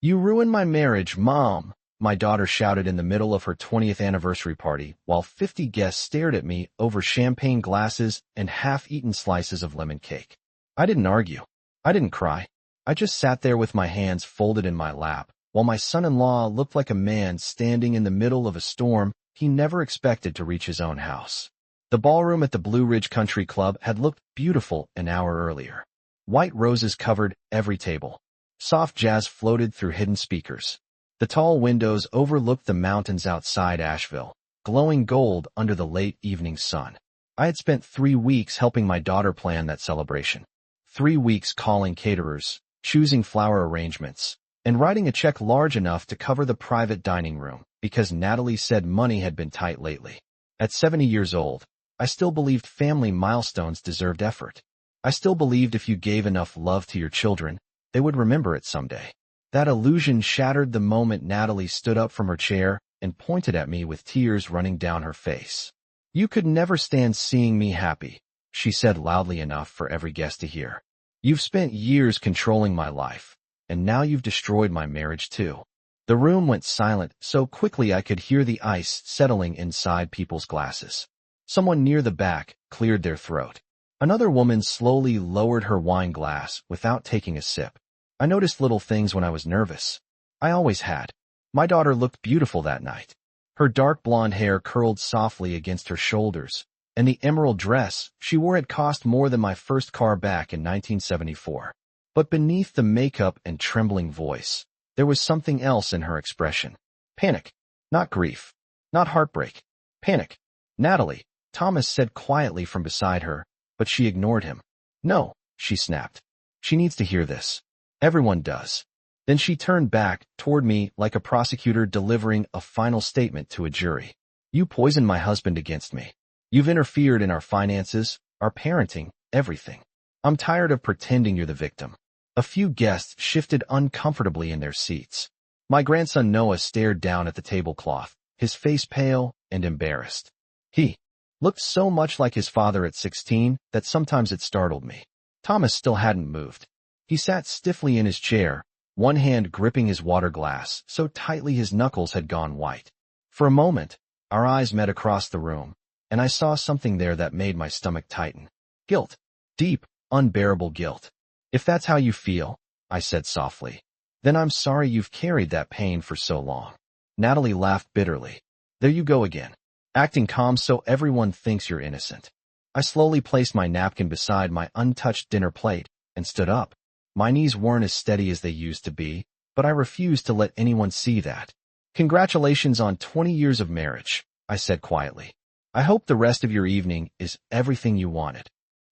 You ruined my marriage, Mom, my daughter shouted in the middle of her 20th anniversary party, while 50 guests stared at me over champagne glasses and half-eaten slices of lemon cake. I didn't argue. I didn't cry. I just sat there with my hands folded in my lap, while my son-in-law looked like a man standing in the middle of a storm he never expected to reach his own house. The ballroom at the Blue Ridge Country Club had looked beautiful an hour earlier. White roses covered every table. Soft jazz floated through hidden speakers. The tall windows overlooked the mountains outside Asheville, glowing gold under the late evening sun. I had spent 3 weeks helping my daughter plan that celebration. 3 weeks calling caterers, choosing flower arrangements, and writing a check large enough to cover the private dining room, because Natalie said money had been tight lately. At 70 years old, I still believed family milestones deserved effort. I still believed if you gave enough love to your children, they would remember it someday. That illusion shattered the moment Natalie stood up from her chair and pointed at me with tears running down her face. You could never stand seeing me happy, she said loudly enough for every guest to hear. You've spent years controlling my life, and now you've destroyed my marriage too. The room went silent so quickly I could hear the ice settling inside people's glasses. Someone near the back cleared their throat. Another woman slowly lowered her wine glass without taking a sip. I noticed little things when I was nervous. I always had. My daughter looked beautiful that night. Her dark blonde hair curled softly against her shoulders, and the emerald dress she wore had cost more than my first car back in 1974. But beneath the makeup and trembling voice, there was something else in her expression. Panic. Not grief. Not heartbreak. Panic. Natalie, Thomas said quietly from beside her, but she ignored him. No, she snapped. She needs to hear this. Everyone does. Then she turned back toward me like a prosecutor delivering a final statement to a jury. You poisoned my husband against me. You've interfered in our finances, our parenting, everything. I'm tired of pretending you're the victim. A few guests shifted uncomfortably in their seats. My grandson Noah stared down at the tablecloth, his face pale and embarrassed. He looked so much like his father at 16 that sometimes it startled me. Thomas still hadn't moved. He sat stiffly in his chair, one hand gripping his water glass so tightly his knuckles had gone white. For a moment, our eyes met across the room, and I saw something there that made my stomach tighten. Guilt. Deep, unbearable guilt. If that's how you feel, I said softly, then I'm sorry you've carried that pain for so long. Natalie laughed bitterly. There you go again, acting calm so everyone thinks you're innocent. I slowly placed my napkin beside my untouched dinner plate and stood up. My knees weren't as steady as they used to be, but I refused to let anyone see that. Congratulations on 20 years of marriage, I said quietly. I hope the rest of your evening is everything you wanted.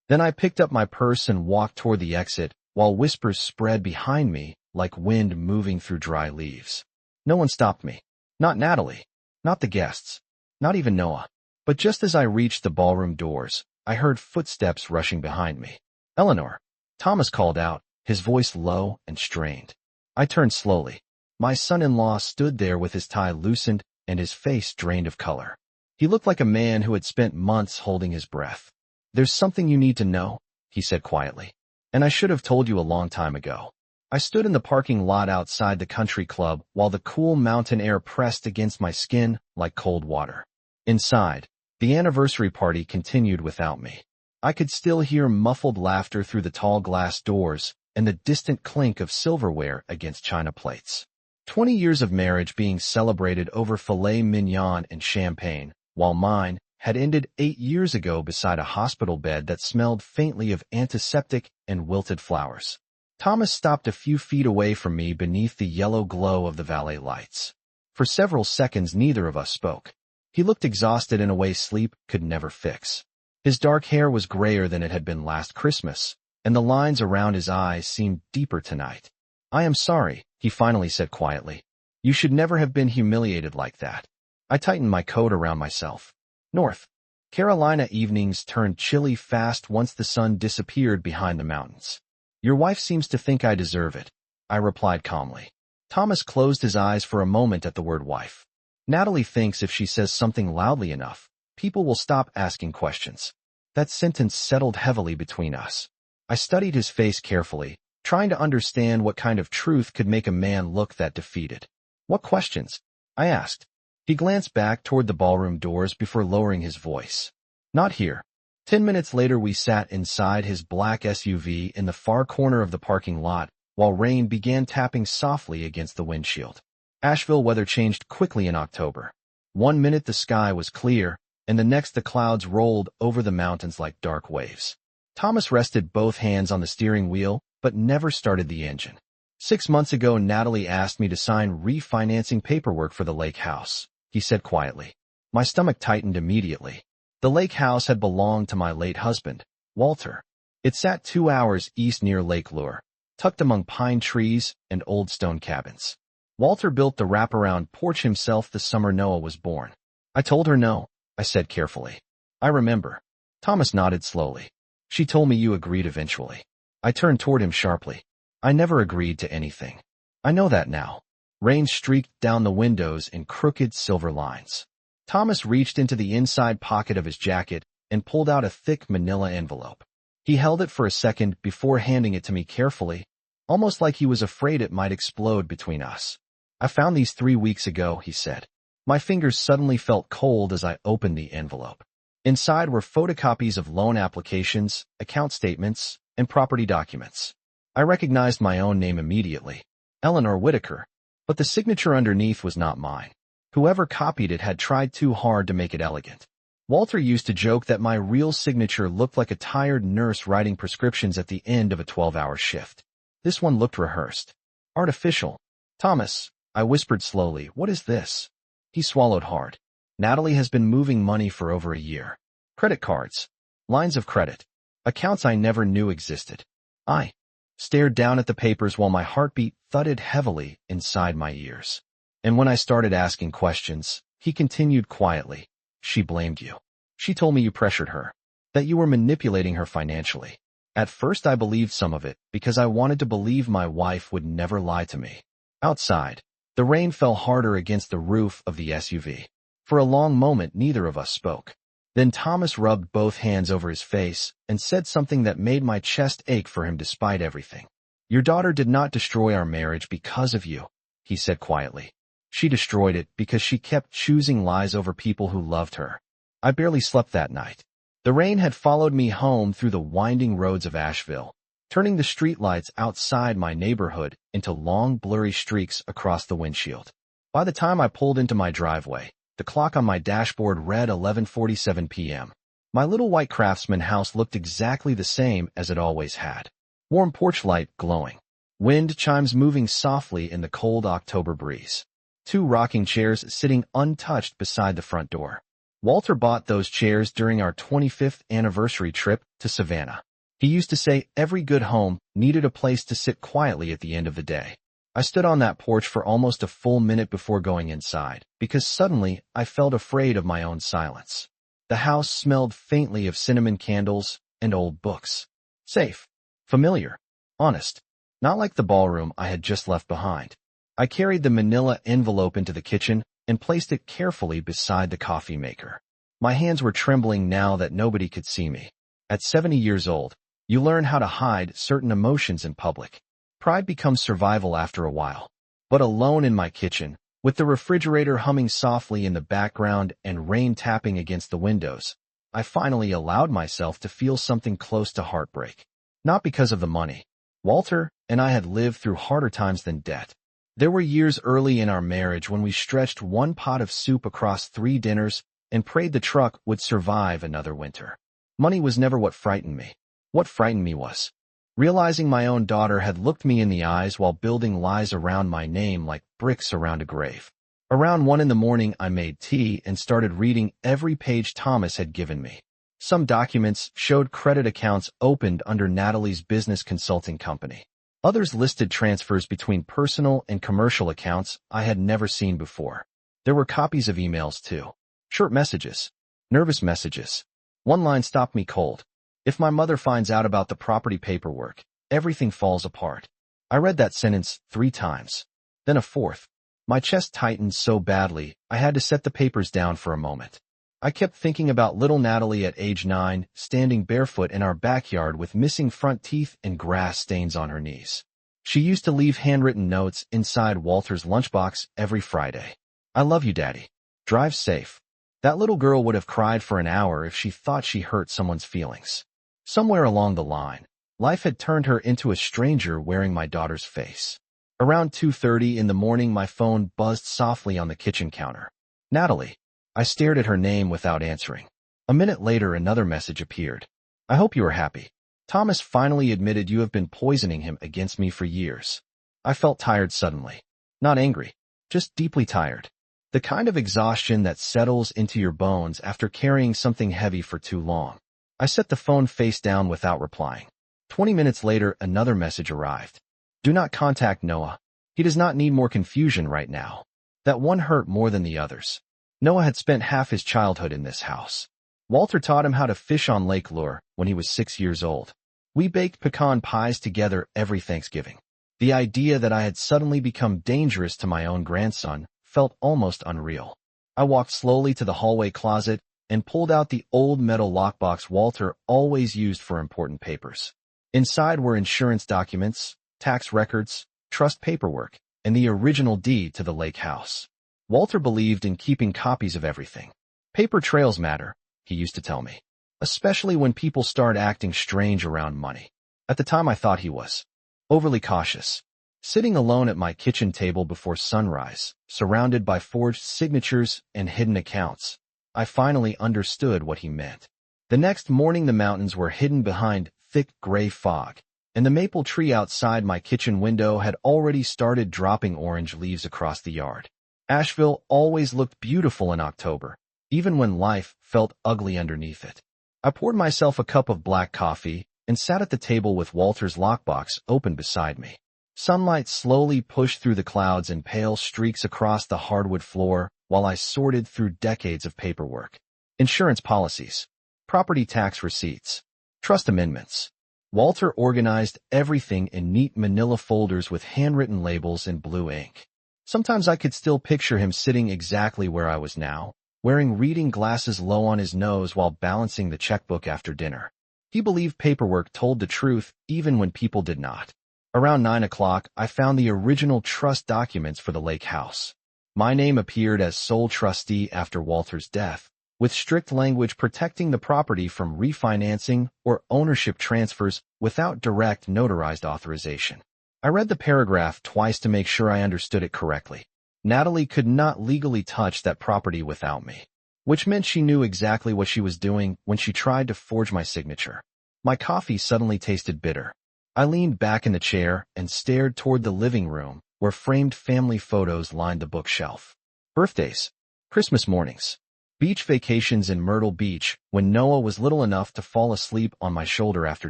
Then I picked up my purse and walked toward the exit, while whispers spread behind me like wind moving through dry leaves. No one stopped me. Not Natalie. Not the guests. Not even Noah. But just as I reached the ballroom doors, I heard footsteps rushing behind me. Eleanor. Thomas called out, his voice low and strained. I turned slowly. My son-in-law stood there with his tie loosened and his face drained of color. He looked like a man who had spent months holding his breath. There's something you need to know, he said quietly. And I should have told you a long time ago. I stood in the parking lot outside the country club while the cool mountain air pressed against my skin like cold water. Inside, the anniversary party continued without me. I could still hear muffled laughter through the tall glass doors and the distant clink of silverware against china plates. 20 years of marriage being celebrated over filet mignon and champagne, while mine had ended 8 years ago beside a hospital bed that smelled faintly of antiseptic and wilted flowers. Thomas stopped a few feet away from me beneath the yellow glow of the valet lights. For several seconds neither of us spoke. He looked exhausted in a way sleep could never fix. His dark hair was grayer than it had been last Christmas, and the lines around his eyes seemed deeper tonight. I am sorry, he finally said quietly. You should never have been humiliated like that. I tightened my coat around myself. North Carolina evenings turned chilly fast once the sun disappeared behind the mountains. Your wife seems to think I deserve it, I replied calmly. Thomas closed his eyes for a moment at the word wife. Natalie thinks if she says something loudly enough, people will stop asking questions. That sentence settled heavily between us. I studied his face carefully, trying to understand what kind of truth could make a man look that defeated. What questions? I asked. He glanced back toward the ballroom doors before lowering his voice. Not here. 10 minutes later we sat inside his black SUV in the far corner of the parking lot while rain began tapping softly against the windshield. Asheville weather changed quickly in October. One minute the sky was clear, and the next the clouds rolled over the mountains like dark waves. Thomas rested both hands on the steering wheel, but never started the engine. 6 months ago, Natalie asked me to sign refinancing paperwork for the lake house, he said quietly. My stomach tightened immediately. The lake house had belonged to my late husband, Walter. It sat 2 hours east near Lake Lure, tucked among pine trees and old stone cabins. Walter built the wraparound porch himself the summer Noah was born. I told her no, I said carefully. I remember. Thomas nodded slowly. She told me you agreed eventually. I turned toward him sharply. I never agreed to anything. I know that now. Rain streaked down the windows in crooked silver lines. Thomas reached into the inside pocket of his jacket and pulled out a thick manila envelope. He held it for a second before handing it to me carefully, almost like he was afraid it might explode between us. I found these 3 weeks ago, he said. My fingers suddenly felt cold as I opened the envelope. Inside were photocopies of loan applications, account statements, and property documents. I recognized my own name immediately, Eleanor Whitaker, but the signature underneath was not mine. Whoever copied it had tried too hard to make it elegant. Walter used to joke that my real signature looked like a tired nurse writing prescriptions at the end of a 12-hour shift. This one looked rehearsed. Artificial. Thomas, I whispered slowly, what is this? He swallowed hard. Natalie has been moving money for over a year. Credit cards. Lines of credit. Accounts I never knew existed. I stared down at the papers while my heartbeat thudded heavily inside my ears. And when I started asking questions, he continued quietly. She blamed you. She told me you pressured her. That you were manipulating her financially. At first I believed some of it because I wanted to believe my wife would never lie to me. Outside, the rain fell harder against the roof of the SUV. For a long moment neither of us spoke. Then Thomas rubbed both hands over his face and said something that made my chest ache for him despite everything. Your daughter did not destroy our marriage because of you, he said quietly. She destroyed it because she kept choosing lies over people who loved her. I barely slept that night. The rain had followed me home through the winding roads of Asheville, turning the streetlights outside my neighborhood into long blurry streaks across the windshield. By the time I pulled into my driveway, the clock on my dashboard read 11:47 p.m. My little white Craftsman house looked exactly the same as it always had. Warm porch light glowing. Wind chimes moving softly in the cold October breeze. 2 rocking chairs sitting untouched beside the front door. Walter bought those chairs during our 25th anniversary trip to Savannah. He used to say every good home needed a place to sit quietly at the end of the day. I stood on that porch for almost a full minute before going inside, because suddenly I felt afraid of my own silence. The house smelled faintly of cinnamon candles and old books. Safe. Familiar. Honest. Not like the ballroom I had just left behind. I carried the manila envelope into the kitchen and placed it carefully beside the coffee maker. My hands were trembling now that nobody could see me. At 70 years old, you learn how to hide certain emotions in public. Pride becomes survival after a while. But alone in my kitchen, with the refrigerator humming softly in the background and rain tapping against the windows, I finally allowed myself to feel something close to heartbreak. Not because of the money. Walter and I had lived through harder times than debt. There were years early in our marriage when we stretched one pot of soup across 3 dinners and prayed the truck would survive another winter. Money was never what frightened me. What frightened me was realizing my own daughter had looked me in the eyes while building lies around my name like bricks around a grave. Around 1 in the morning, I made tea and started reading every page Thomas had given me. Some documents showed credit accounts opened under Natalie's business consulting company. Others listed transfers between personal and commercial accounts I had never seen before. There were copies of emails too. Short messages. Nervous messages. One line stopped me cold. If my mother finds out about the property paperwork, everything falls apart. I read that sentence 3 times. Then a 4th. My chest tightened so badly, I had to set the papers down for a moment. I kept thinking about little Natalie at age 9, standing barefoot in our backyard with missing front teeth and grass stains on her knees. She used to leave handwritten notes inside Walter's lunchbox every Friday. I love you, Daddy. Drive safe. That little girl would have cried for an hour if she thought she hurt someone's feelings. Somewhere along the line, life had turned her into a stranger wearing my daughter's face. Around 2:30 in the morning, my phone buzzed softly on the kitchen counter. Natalie. I stared at her name without answering. A minute later, another message appeared. I hope you are happy. Thomas finally admitted you have been poisoning him against me for years. I felt tired suddenly. Not angry, just deeply tired. The kind of exhaustion that settles into your bones after carrying something heavy for too long. I set the phone face down without replying. 20 minutes later, another message arrived. Do not contact Noah. He does not need more confusion right now. That one hurt more than the others. Noah had spent half his childhood in this house. Walter taught him how to fish on Lake Lure when he was 6 years old. We baked pecan pies together every Thanksgiving. The idea that I had suddenly become dangerous to my own grandson felt almost unreal. I walked slowly to the hallway closet and pulled out the old metal lockbox Walter always used for important papers. Inside were insurance documents, tax records, trust paperwork, and the original deed to the lake house. Walter believed in keeping copies of everything. Paper trails matter, he used to tell me, especially when people start acting strange around money. At the time, I thought he was overly cautious. Sitting alone at my kitchen table before sunrise, surrounded by forged signatures and hidden accounts, I finally understood what he meant. The next morning, the mountains were hidden behind thick gray fog, and the maple tree outside my kitchen window had already started dropping orange leaves across the yard. Asheville always looked beautiful in October, even when life felt ugly underneath it. I poured myself a cup of black coffee and sat at the table with Walter's lockbox open beside me. Sunlight slowly pushed through the clouds in pale streaks across the hardwood floor while I sorted through decades of paperwork. Insurance policies, property tax receipts, trust amendments. Walter organized everything in neat manila folders with handwritten labels in blue ink. Sometimes I could still picture him sitting exactly where I was now, wearing reading glasses low on his nose while balancing the checkbook after dinner. He believed paperwork told the truth even when people did not. Around 9 o'clock, I found the original trust documents for the lake house. My name appeared as sole trustee after Walter's death, with strict language protecting the property from refinancing or ownership transfers without direct notarized authorization. I read the paragraph twice to make sure I understood it correctly. Natalie could not legally touch that property without me, which meant she knew exactly what she was doing when she tried to forge my signature. My coffee suddenly tasted bitter. I leaned back in the chair and stared toward the living room, where framed family photos lined the bookshelf. Birthdays, Christmas mornings, beach vacations in Myrtle Beach when Noah was little enough to fall asleep on my shoulder after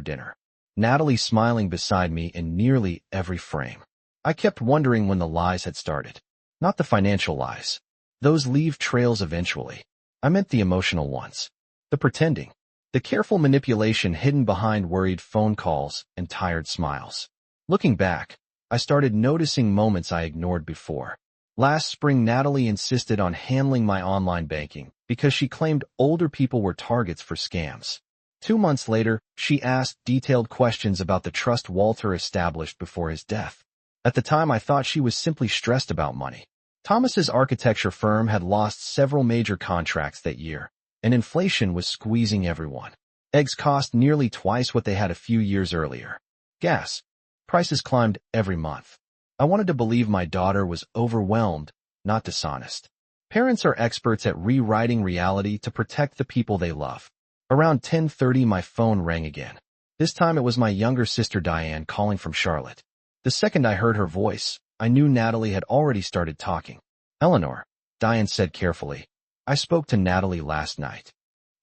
dinner. Natalie smiling beside me in nearly every frame. I kept wondering when the lies had started. Not the financial lies. Those leave trails eventually. I meant the emotional ones. The pretending. The careful manipulation hidden behind worried phone calls and tired smiles. Looking back, I started noticing moments I ignored before. Last spring, Natalie insisted on handling my online banking because she claimed older people were targets for scams. 2 months later, she asked detailed questions about the trust Walter established before his death. At the time, I thought she was simply stressed about money. Thomas's architecture firm had lost several major contracts that year, and inflation was squeezing everyone. Eggs cost nearly twice what they had a few years earlier. Gas prices climbed every month. I wanted to believe my daughter was overwhelmed, not dishonest. Parents are experts at rewriting reality to protect the people they love. Around 10:30, my phone rang again. This time it was my younger sister Diane calling from Charlotte. The second I heard her voice, I knew Natalie had already started talking. Eleanor, Diane said carefully, I spoke to Natalie last night.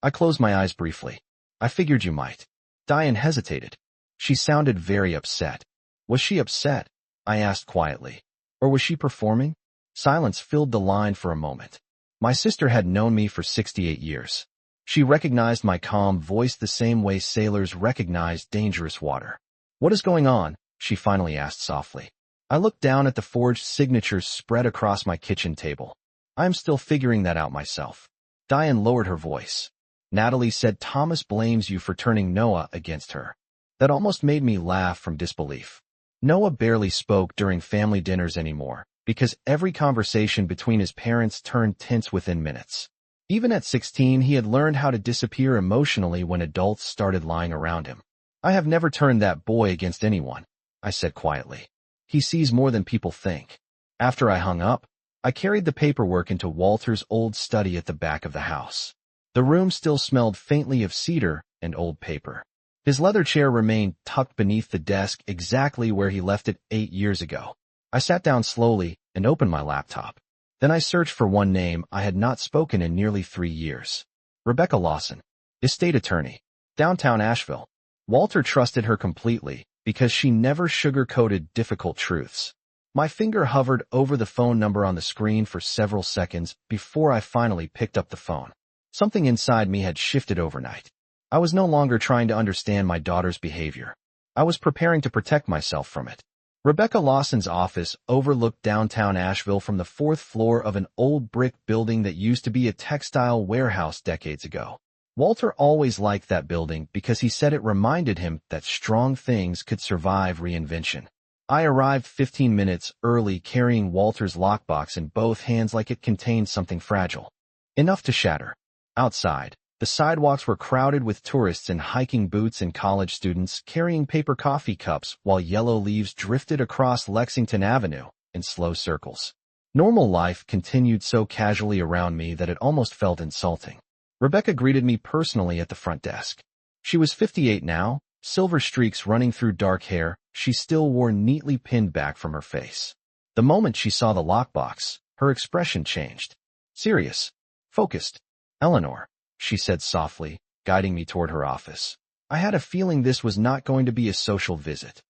I closed my eyes briefly. I figured you might. Diane hesitated. She sounded very upset. Was she upset? I asked quietly. Or was she performing? Silence filled the line for a moment. My sister had known me for 68 years. She recognized my calm voice the same way sailors recognize dangerous water. What is going on? She finally asked softly. I looked down at the forged signatures spread across my kitchen table. I am still figuring that out myself. Diane lowered her voice. Natalie said Thomas blames you for turning Noah against her. That almost made me laugh from disbelief. Noah barely spoke during family dinners anymore, because every conversation between his parents turned tense within minutes. Even at 16, he had learned how to disappear emotionally when adults started lying around him. I have never turned that boy against anyone, I said quietly. He sees more than people think. After I hung up, I carried the paperwork into Walter's old study at the back of the house. The room still smelled faintly of cedar and old paper. His leather chair remained tucked beneath the desk exactly where he left it 8 years ago. I sat down slowly and opened my laptop. Then I searched for one name I had not spoken in nearly 3 years. Rebecca Lawson, estate attorney, downtown Asheville. Walter trusted her completely because she never sugar-coated difficult truths. My finger hovered over the phone number on the screen for several seconds before I finally picked up the phone. Something inside me had shifted overnight. I was no longer trying to understand my daughter's behavior. I was preparing to protect myself from it. Rebecca Lawson's office overlooked downtown Asheville from the 4th floor of an old brick building that used to be a textile warehouse decades ago. Walter always liked that building because he said it reminded him that strong things could survive reinvention. I arrived 15 minutes early carrying Walter's lockbox in both hands like it contained something fragile. Enough to shatter. Outside, the sidewalks were crowded with tourists in hiking boots and college students carrying paper coffee cups while yellow leaves drifted across Lexington Avenue in slow circles. Normal life continued so casually around me that it almost felt insulting. Rebecca greeted me personally at the front desk. She was 58 now, silver streaks running through dark hair she still wore neatly pinned back from her face. The moment she saw the lockbox, her expression changed. Serious. Focused. Eleanor, she said softly, guiding me toward her office. I had a feeling this was not going to be a social visit.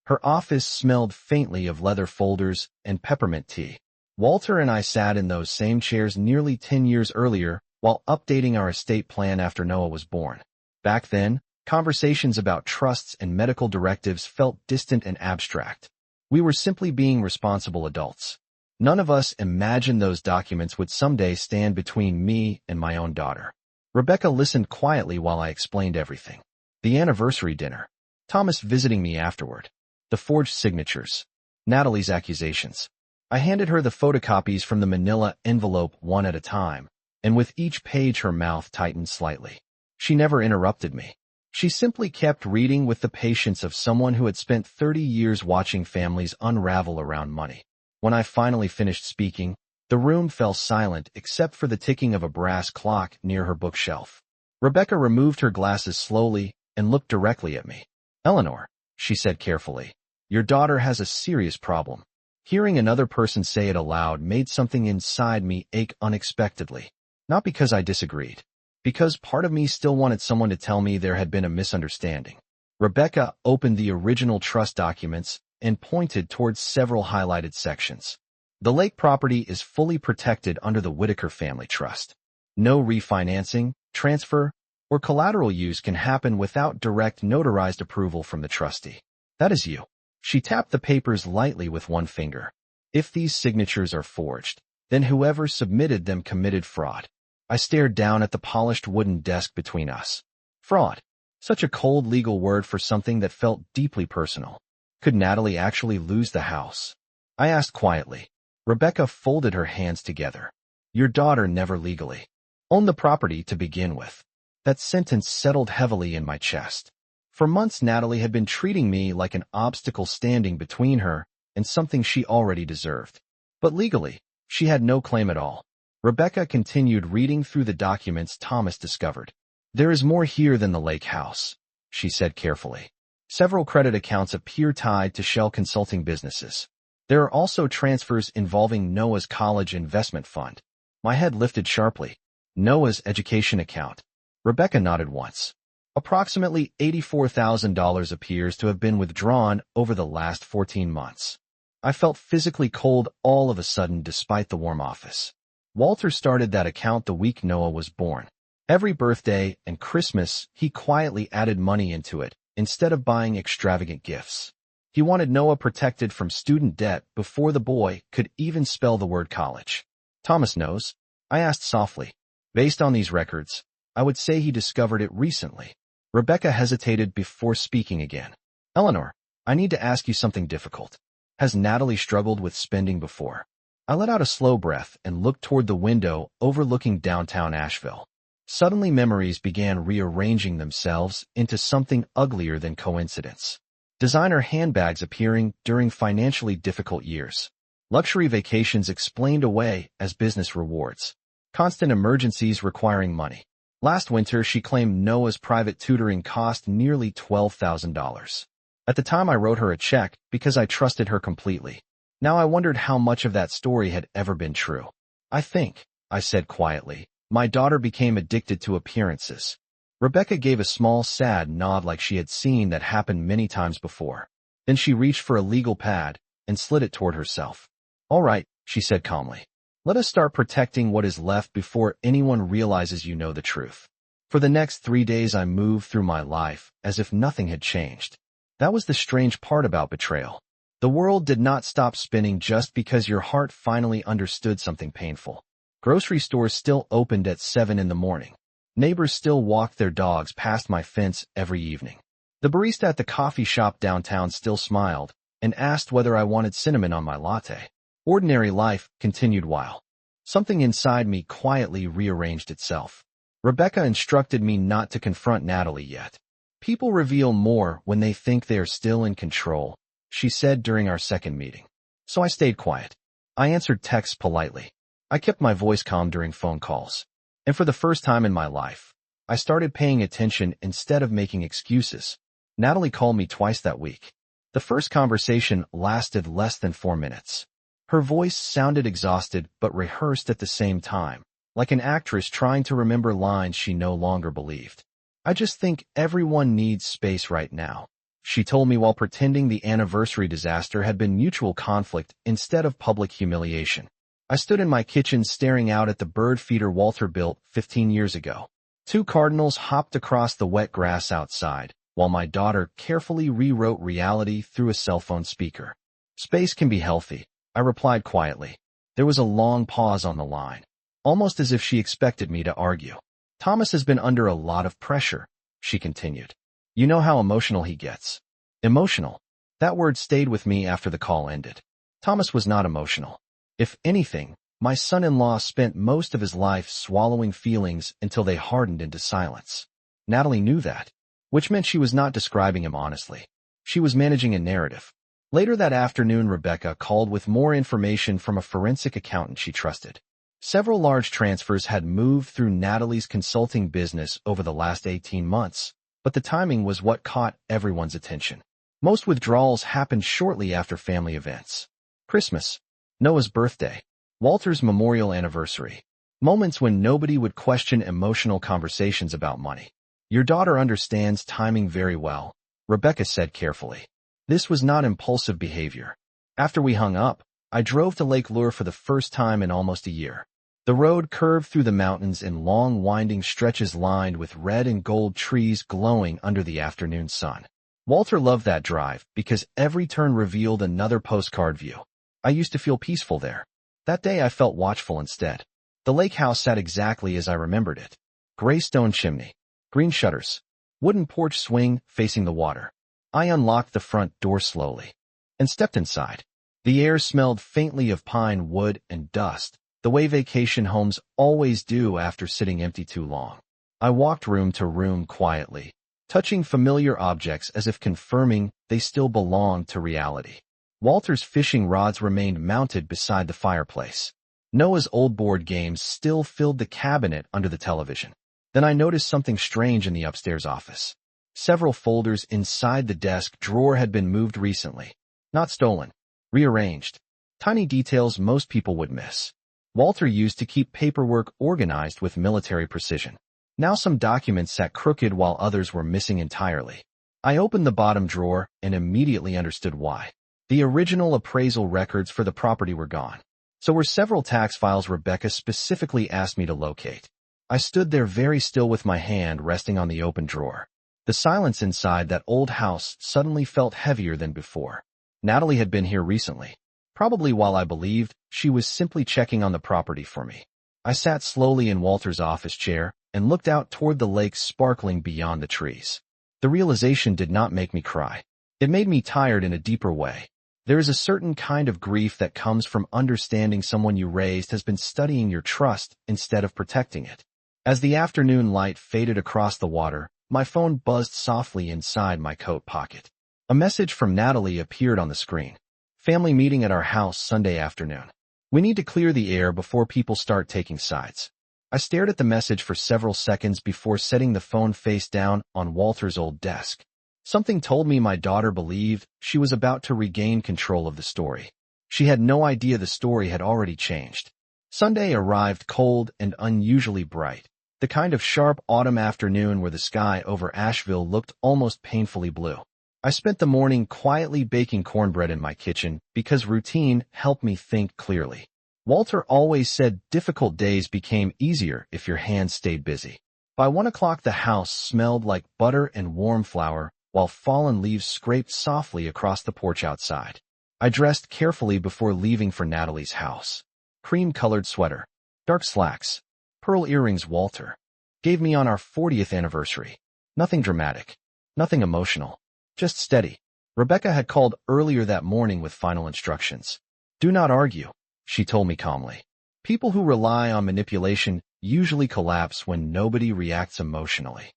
Her office smelled faintly of leather folders and peppermint tea. Walter and I sat in those same chairs nearly 10 years earlier while updating our estate plan after Noah was born. Back then, conversations about trusts and medical directives felt distant and abstract. We were simply being responsible adults. None of us imagined those documents would someday stand between me and my own daughter. Rebecca listened quietly while I explained everything. The anniversary dinner. Thomas visiting me afterward. The forged signatures. Natalie's accusations. I handed her the photocopies from the manila envelope one at a time, and with each page her mouth tightened slightly. She never interrupted me. She simply kept reading with the patience of someone who had spent 30 years watching families unravel around money. When I finally finished speaking, the room fell silent except for the ticking of a brass clock near her bookshelf. Rebecca removed her glasses slowly and looked directly at me. Eleanor, she said carefully, your daughter has a serious problem. Hearing another person say it aloud made something inside me ache unexpectedly. Not because I disagreed. Because part of me still wanted someone to tell me there had been a misunderstanding. Rebecca opened the original trust documents and pointed towards several highlighted sections. The lake property is fully protected under the Whitaker Family Trust. No refinancing, transfer, or collateral use can happen without direct notarized approval from the trustee. That is you. She tapped the papers lightly with one finger. If these signatures are forged, then whoever submitted them committed fraud. I stared down at the polished wooden desk between us. Fraud. Such a cold legal word for something that felt deeply personal. Could Natalie actually lose the house? I asked quietly. Rebecca folded her hands together. Your daughter never legally owned the property to begin with. That sentence settled heavily in my chest. For months Natalie had been treating me like an obstacle standing between her and something she already deserved. But legally, she had no claim at all. Rebecca continued reading through the documents Thomas discovered. There is more here than the lake house, she said carefully. Several credit accounts appear tied to shell consulting businesses. There are also transfers involving Noah's college investment fund. My head lifted sharply. Noah's education account. Rebecca nodded once. Approximately $84,000 appears to have been withdrawn over the last 14 months. I felt physically cold all of a sudden despite the warm office. Walter started that account the week Noah was born. Every birthday and Christmas, he quietly added money into it, instead of buying extravagant gifts. He wanted Noah protected from student debt before the boy could even spell the word college. Thomas knows? I asked softly. Based on these records, I would say he discovered it recently. Rebecca hesitated before speaking again. Eleanor, I need to ask you something difficult. Has Natalie struggled with spending before? I let out a slow breath and looked toward the window overlooking downtown Asheville. Suddenly memories began rearranging themselves into something uglier than coincidence. Designer handbags appearing during financially difficult years. Luxury vacations explained away as business rewards. Constant emergencies requiring money. Last winter, she claimed Noah's private tutoring cost nearly $12,000. At the time, I wrote her a check because I trusted her completely. Now I wondered how much of that story had ever been true. I think, I said quietly, my daughter became addicted to appearances. Rebecca gave a small, sad nod like she had seen that happen many times before. Then she reached for a legal pad and slid it toward herself. All right, she said calmly. Let us start protecting what is left before anyone realizes you know the truth. For the next 3 days I moved through my life as if nothing had changed. That was the strange part about betrayal. The world did not stop spinning just because your heart finally understood something painful. Grocery stores still opened at 7 in the morning. Neighbors still walked their dogs past my fence every evening. The barista at the coffee shop downtown still smiled and asked whether I wanted cinnamon on my latte. Ordinary life continued while something inside me quietly rearranged itself. Rebecca instructed me not to confront Natalie yet. People reveal more when they think they are still in control, she said during our second meeting. So I stayed quiet. I answered texts politely. I kept my voice calm during phone calls. And for the first time in my life, I started paying attention instead of making excuses. Natalie called me twice that week. The first conversation lasted less than 4 minutes. Her voice sounded exhausted but rehearsed at the same time, like an actress trying to remember lines she no longer believed. I just think everyone needs space right now, she told me while pretending the anniversary disaster had been mutual conflict instead of public humiliation. I stood in my kitchen staring out at the bird feeder Walter built 15 years ago. 2 cardinals hopped across the wet grass outside, while my daughter carefully rewrote reality through a cell phone speaker. Space can be healthy, I replied quietly. There was a long pause on the line, almost as if she expected me to argue. Thomas has been under a lot of pressure, she continued. You know how emotional he gets. Emotional. That word stayed with me after the call ended. Thomas was not emotional. If anything, my son-in-law spent most of his life swallowing feelings until they hardened into silence. Natalie knew that, which meant she was not describing him honestly. She was managing a narrative. Later that afternoon, Rebecca called with more information from a forensic accountant she trusted. Several large transfers had moved through Natalie's consulting business over the last 18 months, but the timing was what caught everyone's attention. Most withdrawals happened shortly after family events. Christmas, Noah's birthday, Walter's memorial anniversary, moments when nobody would question emotional conversations about money. Your daughter understands timing very well, Rebecca said carefully. This was not impulsive behavior. After we hung up, I drove to Lake Lure for the first time in almost a year. The road curved through the mountains in long winding stretches lined with red and gold trees glowing under the afternoon sun. Walter loved that drive because every turn revealed another postcard view. I used to feel peaceful there. That day I felt watchful instead. The lake house sat exactly as I remembered it. Gray stone chimney, green shutters, wooden porch swing facing the water. I unlocked the front door slowly and stepped inside. The air smelled faintly of pine wood and dust, the way vacation homes always do after sitting empty too long. I walked room to room quietly, touching familiar objects as if confirming they still belonged to reality. Walter's fishing rods remained mounted beside the fireplace. Noah's old board games still filled the cabinet under the television. Then I noticed something strange in the upstairs office. Several folders inside the desk drawer had been moved recently. Not stolen. Rearranged. Tiny details most people would miss. Walter used to keep paperwork organized with military precision. Now some documents sat crooked while others were missing entirely. I opened the bottom drawer and immediately understood why. The original appraisal records for the property were gone. So were several tax files Rebecca specifically asked me to locate. I stood there very still with my hand resting on the open drawer. The silence inside that old house suddenly felt heavier than before. Natalie had been here recently, probably while I believed she was simply checking on the property for me. I sat slowly in Walter's office chair and looked out toward the lake sparkling beyond the trees. The realization did not make me cry. It made me tired in a deeper way. There is a certain kind of grief that comes from understanding someone you raised has been studying your trust instead of protecting it. As the afternoon light faded across the water, my phone buzzed softly inside my coat pocket. A message from Natalie appeared on the screen. Family meeting at our house Sunday afternoon. We need to clear the air before people start taking sides. I stared at the message for several seconds before setting the phone face down on Walter's old desk. Something told me my daughter believed she was about to regain control of the story. She had no idea the story had already changed. Sunday arrived cold and unusually bright, the kind of sharp autumn afternoon where the sky over Asheville looked almost painfully blue. I spent the morning quietly baking cornbread in my kitchen because routine helped me think clearly. Walter always said difficult days became easier if your hands stayed busy. By 1 o'clock the house smelled like butter and warm flour, while fallen leaves scraped softly across the porch outside. I dressed carefully before leaving for Natalie's house. Cream-colored sweater, dark slacks, pearl earrings Walter gave me on our 40th anniversary. Nothing dramatic, nothing emotional, just steady. Rebecca had called earlier that morning with final instructions. Do not argue, she told me calmly. People who rely on manipulation usually collapse when nobody reacts emotionally.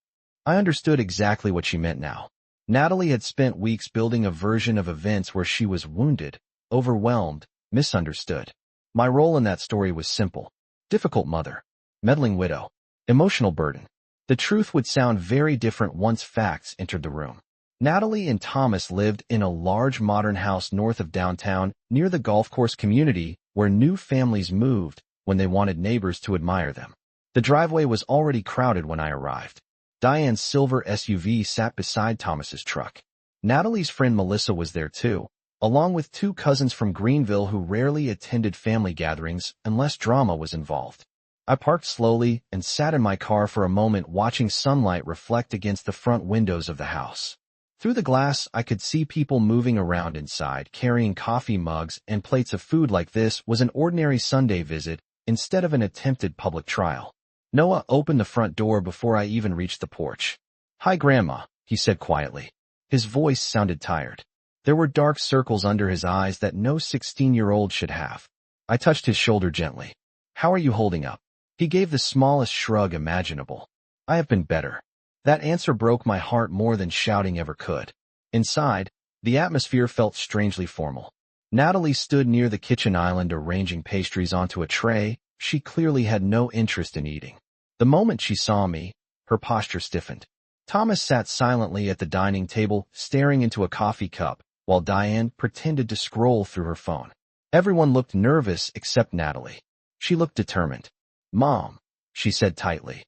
I understood exactly what she meant now. Natalie had spent weeks building a version of events where she was wounded, overwhelmed, misunderstood. My role in that story was simple. Difficult mother, meddling widow, emotional burden. The truth would sound very different once facts entered the room. Natalie and Thomas lived in a large modern house north of downtown near the golf course community where new families moved when they wanted neighbors to admire them. The driveway was already crowded when I arrived. Diane's silver SUV sat beside Thomas's truck. Natalie's friend Melissa was there too, along with 2 cousins from Greenville who rarely attended family gatherings unless drama was involved. I parked slowly and sat in my car for a moment watching sunlight reflect against the front windows of the house. Through the glass, I could see people moving around inside, carrying coffee mugs and plates of food like this was an ordinary Sunday visit instead of an attempted public trial. Noah opened the front door before I even reached the porch. Hi, Grandma, he said quietly. His voice sounded tired. There were dark circles under his eyes that no 16-year-old should have. I touched his shoulder gently. How are you holding up? He gave the smallest shrug imaginable. I have been better. That answer broke my heart more than shouting ever could. Inside, the atmosphere felt strangely formal. Natalie stood near the kitchen island arranging pastries onto a tray she clearly had no interest in eating. The moment she saw me, her posture stiffened. Thomas sat silently at the dining table, staring into a coffee cup, while Diane pretended to scroll through her phone. Everyone looked nervous except Natalie. She looked determined. Mom, she said tightly.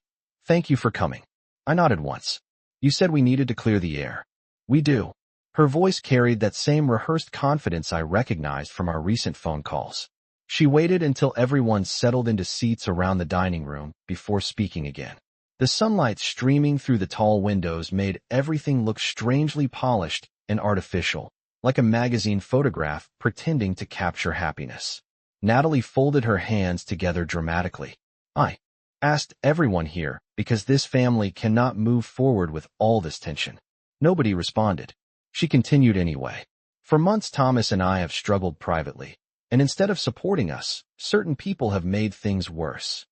Thank you for coming. I nodded once. You said we needed to clear the air. We do. Her voice carried that same rehearsed confidence I recognized from our recent phone calls. She waited until everyone settled into seats around the dining room before speaking again. The sunlight streaming through the tall windows made everything look strangely polished and artificial, like a magazine photograph pretending to capture happiness. Natalie folded her hands together dramatically. I asked everyone here because this family cannot move forward with all this tension. Nobody responded. She continued anyway. For months Thomas and I have struggled privately, and instead of supporting us, certain people have made things worse.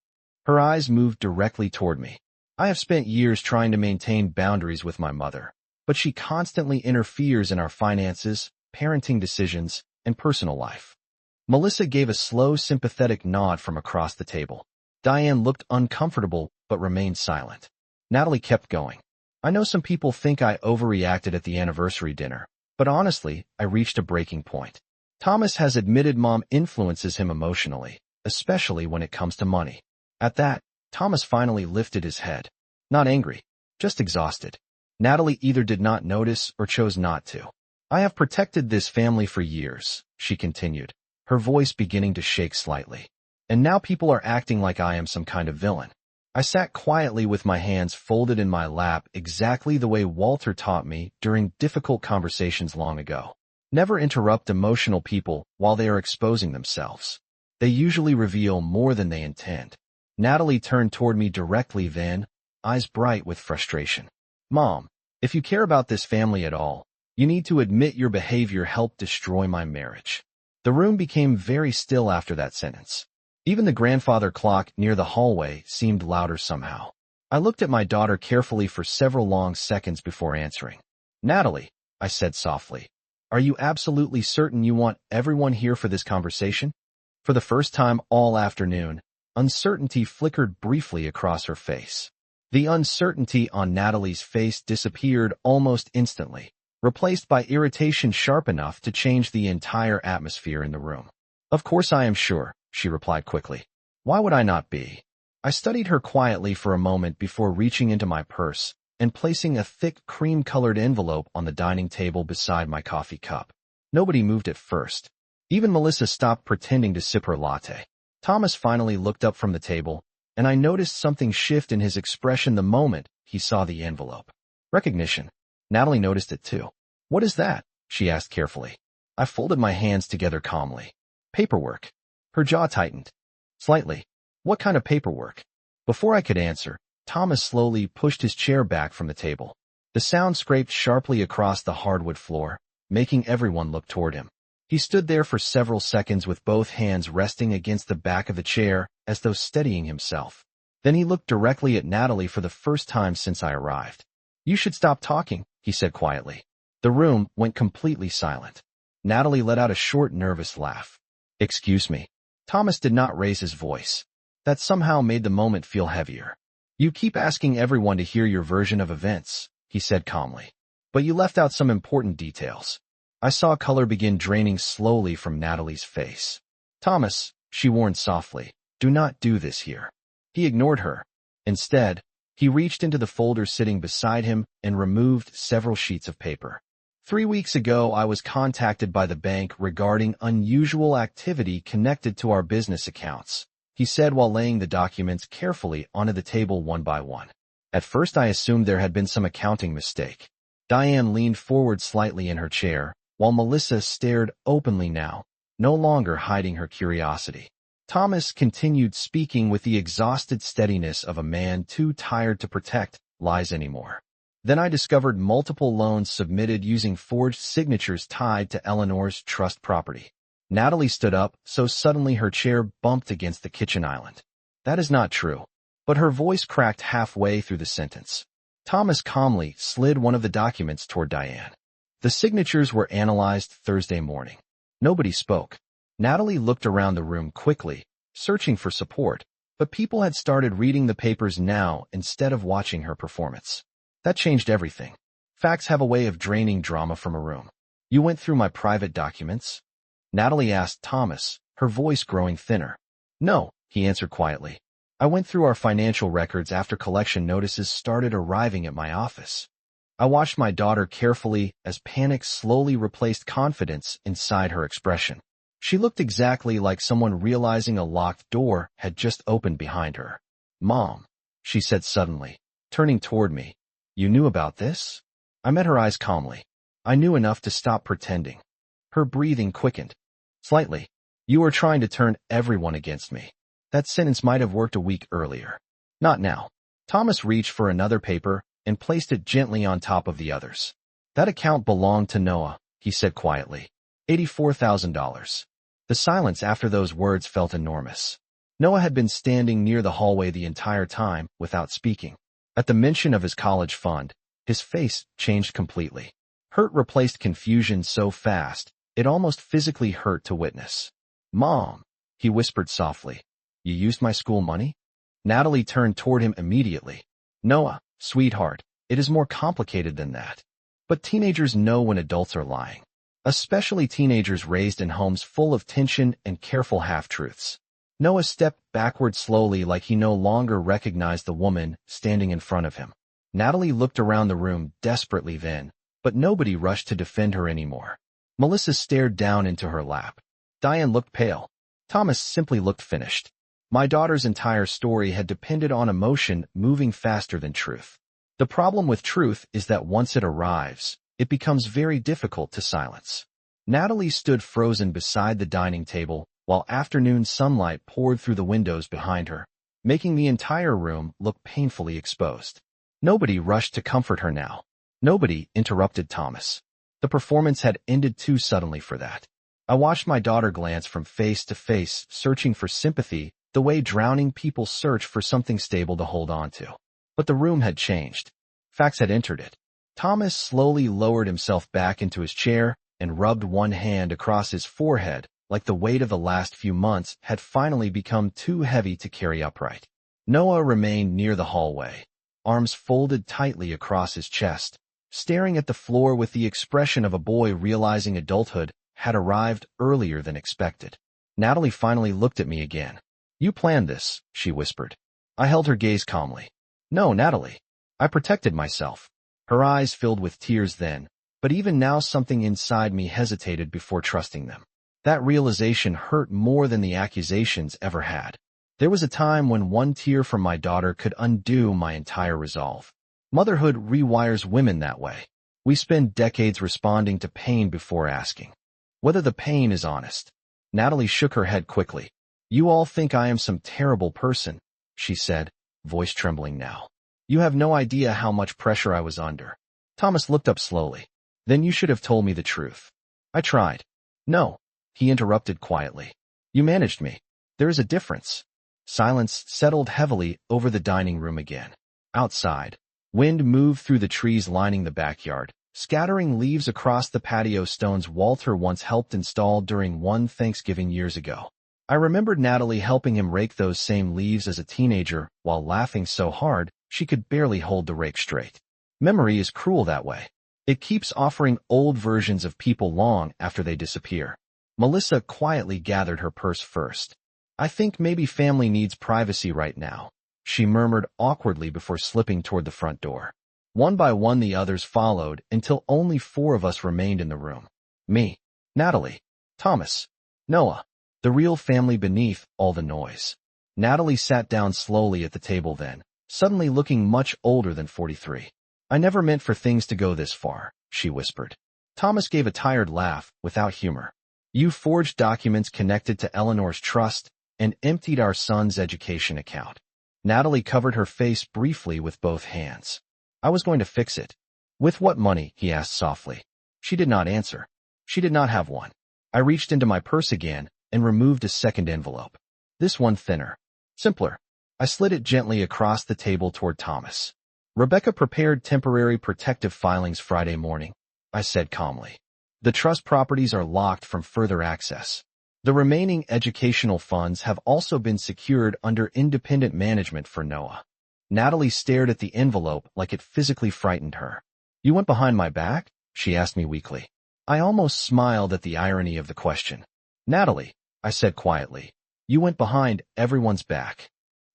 Her eyes moved directly toward me. I have spent years trying to maintain boundaries with my mother, but she constantly interferes in our finances, parenting decisions, and personal life. Melissa gave a slow, sympathetic nod from across the table. Diane looked uncomfortable but remained silent. Natalie kept going. I know some people think I overreacted at the anniversary dinner, but honestly, I reached a breaking point. Thomas has admitted Mom influences him emotionally, especially when it comes to money. At that, Thomas finally lifted his head. Not angry, just exhausted. Natalie either did not notice or chose not to. I have protected this family for years, she continued, her voice beginning to shake slightly. And now people are acting like I am some kind of villain. I sat quietly with my hands folded in my lap exactly the way Walter taught me during difficult conversations long ago. Never interrupt emotional people while they are exposing themselves. They usually reveal more than they intend. Natalie turned toward me directly then, eyes bright with frustration. Mom, if you care about this family at all, you need to admit your behavior helped destroy my marriage. The room became very still after that sentence. Even the grandfather clock near the hallway seemed louder somehow. I looked at my daughter carefully for several long seconds before answering. Natalie, I said softly, are you absolutely certain you want everyone here for this conversation? For the first time all afternoon, uncertainty flickered briefly across her face. The uncertainty on Natalie's face disappeared almost instantly, replaced by irritation sharp enough to change the entire atmosphere in the room. Of course I am sure, she replied quickly. Why would I not be? I studied her quietly for a moment before reaching into my purse and placing a thick cream-colored envelope on the dining table beside my coffee cup. Nobody moved at first. Even Melissa stopped pretending to sip her latte. Thomas finally looked up from the table, and I noticed something shift in his expression the moment he saw the envelope. Recognition. Natalie noticed it too. What is that? She asked carefully. I folded my hands together calmly. Paperwork. Her jaw tightened. Slightly. What kind of paperwork? Before I could answer, Thomas slowly pushed his chair back from the table. The sound scraped sharply across the hardwood floor, making everyone look toward him. He stood there for several seconds with both hands resting against the back of the chair, as though steadying himself. Then he looked directly at Natalie for the first time since I arrived. You should stop talking, he said quietly. The room went completely silent. Natalie let out a short, nervous laugh. Excuse me. Thomas did not raise his voice. That somehow made the moment feel heavier. You keep asking everyone to hear your version of events, he said calmly. But you left out some important details. I saw color begin draining slowly from Natalie's face. Thomas, she warned softly, do not do this here. He ignored her. Instead, he reached into the folder sitting beside him and removed several sheets of paper. 3 weeks ago, I was contacted by the bank regarding unusual activity connected to our business accounts, he said while laying the documents carefully onto the table one by one. At first I assumed there had been some accounting mistake. Diane leaned forward slightly in her chair, while Melissa stared openly now, no longer hiding her curiosity. Thomas continued speaking with the exhausted steadiness of a man too tired to protect lies anymore. Then I discovered multiple loans submitted using forged signatures tied to Eleanor's trust property. Natalie stood up, so suddenly her chair bumped against the kitchen island. That is not true. But her voice cracked halfway through the sentence. Thomas calmly slid one of the documents toward Diane. The signatures were analyzed Thursday morning. Nobody spoke. Natalie looked around the room quickly, searching for support, but people had started reading the papers now instead of watching her performance. That changed everything. Facts have a way of draining drama from a room. You went through my private documents? Natalie asked Thomas, her voice growing thinner. No, he answered quietly. I went through our financial records after collection notices started arriving at my office. I watched my daughter carefully as panic slowly replaced confidence inside her expression. She looked exactly like someone realizing a locked door had just opened behind her. Mom, she said suddenly, turning toward me. You knew about this? I met her eyes calmly. I knew enough to stop pretending. Her breathing quickened. Slightly. You were trying to turn everyone against me. That sentence might have worked a week earlier. Not now. Thomas reached for another paper and placed it gently on top of the others. That account belonged to Noah, he said quietly. $84,000. The silence after those words felt enormous. Noah had been standing near the hallway the entire time without speaking. At the mention of his college fund, his face changed completely. Hurt replaced confusion so fast, it almost physically hurt to witness. Mom, he whispered softly. You used my school money? Natalie turned toward him immediately. Noah, sweetheart, it is more complicated than that. But teenagers know when adults are lying. Especially teenagers raised in homes full of tension and careful half-truths. Noah stepped backward slowly like he no longer recognized the woman standing in front of him. Natalie looked around the room desperately then, but nobody rushed to defend her anymore. Melissa stared down into her lap. Diane looked pale. Thomas simply looked finished. My daughter's entire story had depended on emotion moving faster than truth. The problem with truth is that once it arrives, it becomes very difficult to silence. Natalie stood frozen beside the dining table, while afternoon sunlight poured through the windows behind her, making the entire room look painfully exposed. Nobody rushed to comfort her now. Nobody interrupted Thomas. The performance had ended too suddenly for that. I watched my daughter glance from face to face, searching for sympathy, the way drowning people search for something stable to hold on to. But the room had changed. Facts had entered it. Thomas slowly lowered himself back into his chair and rubbed one hand across his forehead, like the weight of the last few months had finally become too heavy to carry upright. Noah remained near the hallway, arms folded tightly across his chest, staring at the floor with the expression of a boy realizing adulthood had arrived earlier than expected. Natalie finally looked at me again. "You planned this," she whispered. I held her gaze calmly. "No, Natalie. I protected myself." Her eyes filled with tears then, but even now something inside me hesitated before trusting them. That realization hurt more than the accusations ever had. There was a time when one tear from my daughter could undo my entire resolve. Motherhood rewires women that way. We spend decades responding to pain before asking whether the pain is honest. Natalie shook her head quickly. "You all think I am some terrible person," she said, voice trembling now. "You have no idea how much pressure I was under." Thomas looked up slowly. "Then you should have told me the truth." I tried. "No," he interrupted quietly. "You managed me. There is a difference." Silence settled heavily over the dining room again. Outside, wind moved through the trees lining the backyard, scattering leaves across the patio stones Walter once helped install during one Thanksgiving years ago. I remembered Natalie helping him rake those same leaves as a teenager while laughing so hard she could barely hold the rake straight. Memory is cruel that way. It keeps offering old versions of people long after they disappear. Melissa quietly gathered her purse first. "I think maybe family needs privacy right now," she murmured awkwardly before slipping toward the front door. One by one the others followed until only 4 of us remained in the room. Me, Natalie, Thomas, Noah, the real family beneath all the noise. Natalie sat down slowly at the table then, suddenly looking much older than 43. "I never meant for things to go this far," she whispered. Thomas gave a tired laugh, without humor. "You forged documents connected to Eleanor's trust and emptied our son's education account." Natalie covered her face briefly with both hands. "I was going to fix it." "With what money?" he asked softly. She did not answer. She did not have one. I reached into my purse again and removed a second envelope. This one thinner. Simpler. I slid it gently across the table toward Thomas. "Rebecca prepared temporary protective filings Friday morning," I said calmly. "The trust properties are locked from further access. The remaining educational funds have also been secured under independent management for Noah." Natalie stared at the envelope like it physically frightened her. "You went behind my back?" she asked me weakly. I almost smiled at the irony of the question. "Natalie," I said quietly, "you went behind everyone's back."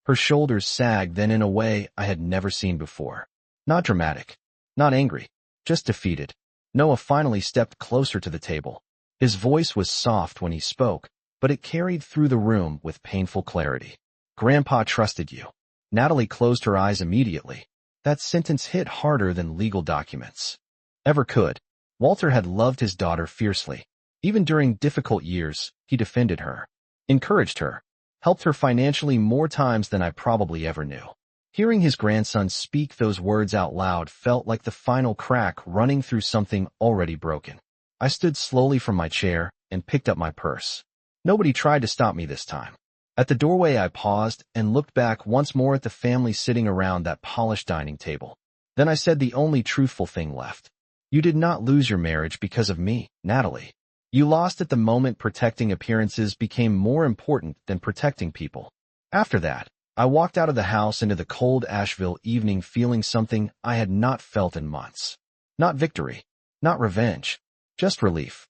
Her shoulders sagged then in a way I had never seen before. Not dramatic. Not angry. Just defeated. Noah finally stepped closer to the table. His voice was soft when he spoke, but it carried through the room with painful clarity. "Grandpa trusted you." Natalie closed her eyes immediately. That sentence hit harder than legal documents ever could. Walter had loved his daughter fiercely. Even during difficult years, he defended her, encouraged her, helped her financially more times than I probably ever knew. Hearing his grandson speak those words out loud felt like the final crack running through something already broken. I stood slowly from my chair and picked up my purse. Nobody tried to stop me this time. At the doorway I paused and looked back once more at the family sitting around that polished dining table. Then I said the only truthful thing left. "You did not lose your marriage because of me, Natalie. You lost at the moment protecting appearances became more important than protecting people." After that, I walked out of the house into the cold Asheville evening feeling something I had not felt in months. Not victory. Not revenge. Just relief.